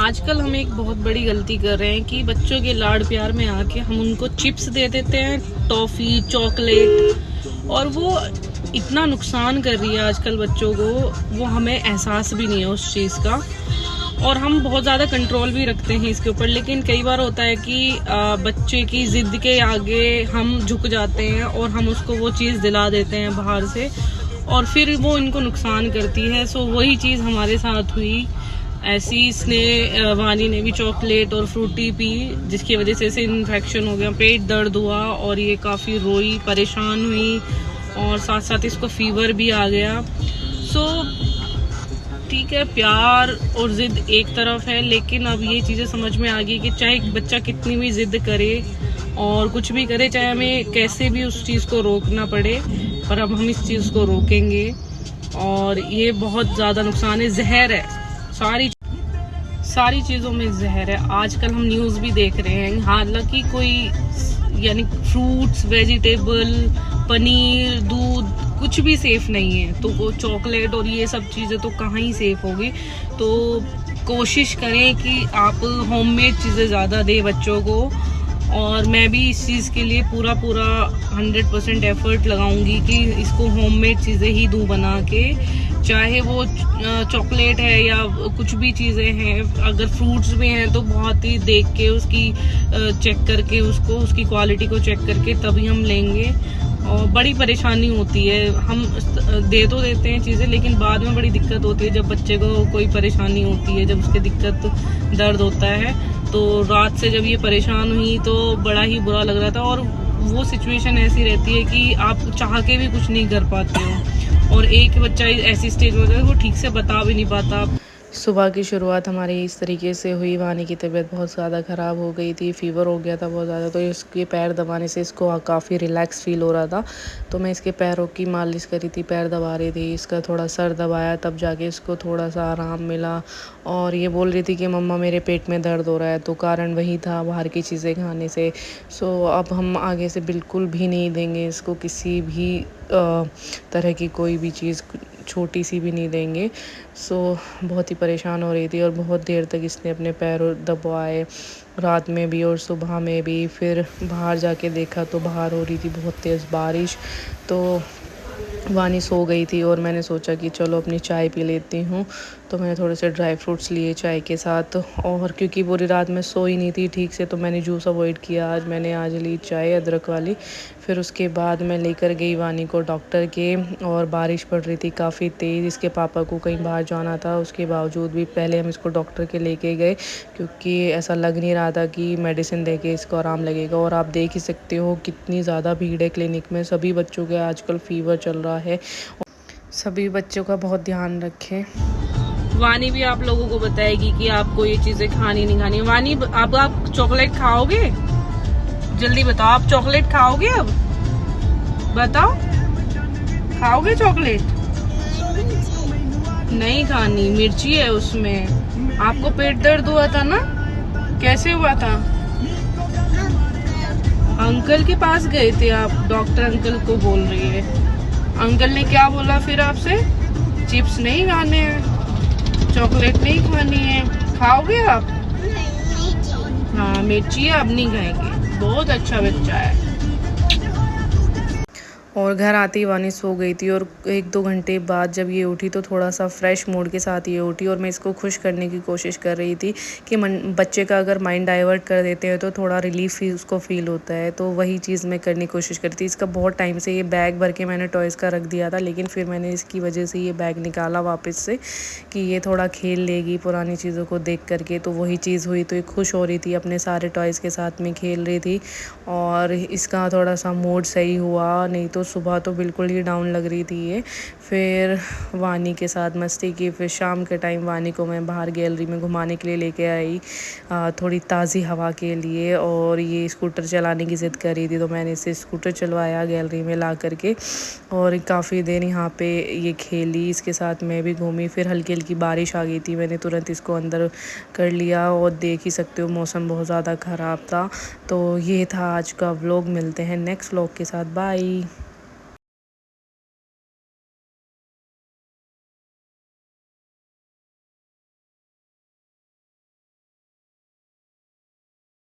आजकल हम एक बहुत बड़ी गलती कर रहे हैं कि बच्चों के लाड प्यार में आके हम उनको चिप्स दे देते हैं, टॉफ़ी, चॉकलेट, और वो इतना नुकसान कर रही है आजकल बच्चों को, वो हमें एहसास भी नहीं है उस चीज़ का। और हम बहुत ज़्यादा कंट्रोल भी रखते हैं इसके ऊपर, लेकिन कई बार होता है कि बच्चे की ज़िद के आगे हम झुक जाते हैं और हम उसको वो चीज़ दिला देते हैं बाहर से, और फिर वो इनको नुकसान करती है। सो वही चीज़ हमारे साथ हुई। ऐसी इसने वानी ने भी चॉकलेट और फ्रूटी पी, जिसकी वजह से इसे इन्फेक्शन हो गया, पेट दर्द हुआ और ये काफ़ी रोई, परेशान हुई, और साथ साथ इसको फीवर भी आ गया। सो ठीक है, प्यार और ज़िद एक तरफ है, लेकिन अब ये चीज़ें समझ में आ गई कि चाहे बच्चा कितनी भी ज़िद करे और कुछ भी करे, चाहे हमें कैसे भी उस चीज़ को रोकना पड़े, पर अब हम इस चीज़ को रोकेंगे। और ये बहुत ज़्यादा नुकसान है, जहर है, सारी चीज़ों में जहर है। आजकल हम न्यूज़ भी देख रहे हैं, हालांकि कोई यानी फ्रूट्स, वेजिटेबल, पनीर, दूध कुछ भी सेफ़ नहीं है, तो वो चॉकलेट और ये सब चीज़ें तो कहाँ ही सेफ़ होगी। तो कोशिश करें कि आप होममेड चीज़ें ज़्यादा दें बच्चों को, और मैं भी इस चीज़ के लिए पूरा 100% एफर्ट लगाऊंगी कि इसको होममेड चीज़ें ही दूँ बना के, चाहे वो चॉकलेट है या कुछ भी चीज़ें हैं। अगर फ्रूट्स भी हैं तो बहुत ही देख के उसकी चेक करके, उसकी क्वालिटी को चेक करके तभी हम लेंगे। और बड़ी परेशानी होती है, हम दे तो देते हैं चीज़ें, लेकिन बाद में बड़ी दिक्कत होती है जब बच्चे को कोई परेशानी होती है, जब उसके दिक्कत दर्द होता है। तो रात से जब ये परेशान हुई तो बड़ा ही बुरा लग रहा था, और वो सिचुएशन ऐसी रहती है कि आप चाह के भी कुछ नहीं कर पाते हो, और एक बच्चा ऐसी स्टेज में होता है वो ठीक से बता भी नहीं पाता। सुबह की शुरुआत हमारी इस तरीके से हुई। वानी की तबीयत बहुत ज़्यादा ख़राब हो गई थी, फ़ीवर हो गया था बहुत ज़्यादा, तो इसके पैर दबाने से इसको काफ़ी रिलैक्स फ़ील हो रहा था। तो मैं इसके पैरों की मालिश करी थी, पैर दबा रही थी, इसका थोड़ा सर दबाया, तब जाके इसको थोड़ा सा आराम मिला। और ये बोल रही थी कि मम्मा मेरे पेट में दर्द हो रहा है, तो कारण वही था बाहर की चीज़ें खाने से। सो अब हम आगे से बिल्कुल भी नहीं देंगे इसको किसी भी तरह की कोई भी चीज़, छोटी सी भी नहीं देंगे। सो बहुत ही परेशान हो रही थी, और बहुत देर तक इसने अपने पैर दबाए, रात में भी और सुबह में भी। फिर बाहर जाके देखा तो बाहर हो रही थी बहुत तेज़ बारिश, तो वानी सो गई थी, और मैंने सोचा कि चलो अपनी चाय पी लेती हूँ। तो मैंने थोड़े से ड्राई फ्रूट्स लिए चाय के साथ, और क्योंकि पूरी रात में सोई नहीं थी ठीक से, तो मैंने जूस अवॉइड किया। आज ली चाय अदरक वाली। फिर उसके बाद मैं लेकर गई वानी को डॉक्टर के, और बारिश पड़ रही थी काफ़ी तेज़। इसके पापा को कहीं बाहर जाना था, उसके बावजूद भी पहले हम इसको डॉक्टर के लेके गए, क्योंकि ऐसा लग नहीं रहा था कि मेडिसिन देके इसको आराम लगेगा। और आप देख ही सकते हो कितनी ज़्यादा भीड़ है क्लिनिक में। सभी बच्चों के आजकल फ़ीवर चल रहा है, सभी बच्चों का बहुत ध्यान रखें। वानी भी आप लोगों को बताएगी कि आपको ये चीज़ें खानी नहीं खानी। वानी, आप चॉकलेट खाओगे? जल्दी बताओ, आप चॉकलेट खाओगे? अब बताओ, खाओगे चॉकलेट? नहीं खानी, मिर्ची है उसमें। आपको पेट दर्द हुआ था ना, कैसे हुआ था? अंकल के पास गए थे आप? डॉक्टर अंकल को बोल रही है। अंकल ने क्या बोला फिर आपसे? चिप्स नहीं खाने हैं, चॉकलेट नहीं खानी है, खाओगे आप? हाँ, मिर्ची अब नहीं खाएंगे। बहुत अच्छा बच्चा है। और घर आते ही वानी सो गई थी, और 1-2 घंटे बाद जब ये उठी तो थोड़ा सा फ्रेश मूड के साथ ये उठी, और मैं इसको खुश करने की कोशिश कर रही थी कि बच्चे का अगर माइंड डाइवर्ट कर देते हैं तो थोड़ा रिलीफ ही उसको फील होता है। तो वही चीज़ मैं करने की कोशिश करती थी। इसका बहुत टाइम से ये बैग भर के मैंने टॉयज़ का रख दिया था, लेकिन फिर मैंने इसकी वजह से ये बैग निकाला वापस से कि ये थोड़ा खेल लेगी पुरानी चीज़ों को देख करके। तो वही चीज़ हुई, तो ये खुश हो रही थी, अपने सारे टॉयज़ के साथ में खेल रही थी, और इसका थोड़ा सा मूड सही हुआ। नहीं तो सुबह तो बिल्कुल ही डाउन लग रही थी ये। फिर वानी के साथ मस्ती की। फिर शाम के टाइम वानी को मैं बाहर गैलरी में घुमाने के लिए लेके आई, थोड़ी ताज़ी हवा के लिए। और ये स्कूटर चलाने की ज़िद कर रही थी, तो मैंने इसे स्कूटर चलवाया गैलरी में ला करके, और काफ़ी देर यहाँ पे ये खेली, इसके साथ मैं भी घूमी। फिर हल्की हल्की बारिश आ गई थी, मैंने तुरंत इसको अंदर कर लिया, और देख ही सकते हो मौसम बहुत ज़्यादा ख़राब था। तो ये था आज का व्लॉग। मिलते हैं नेक्स्ट व्लॉग के साथ। बाय।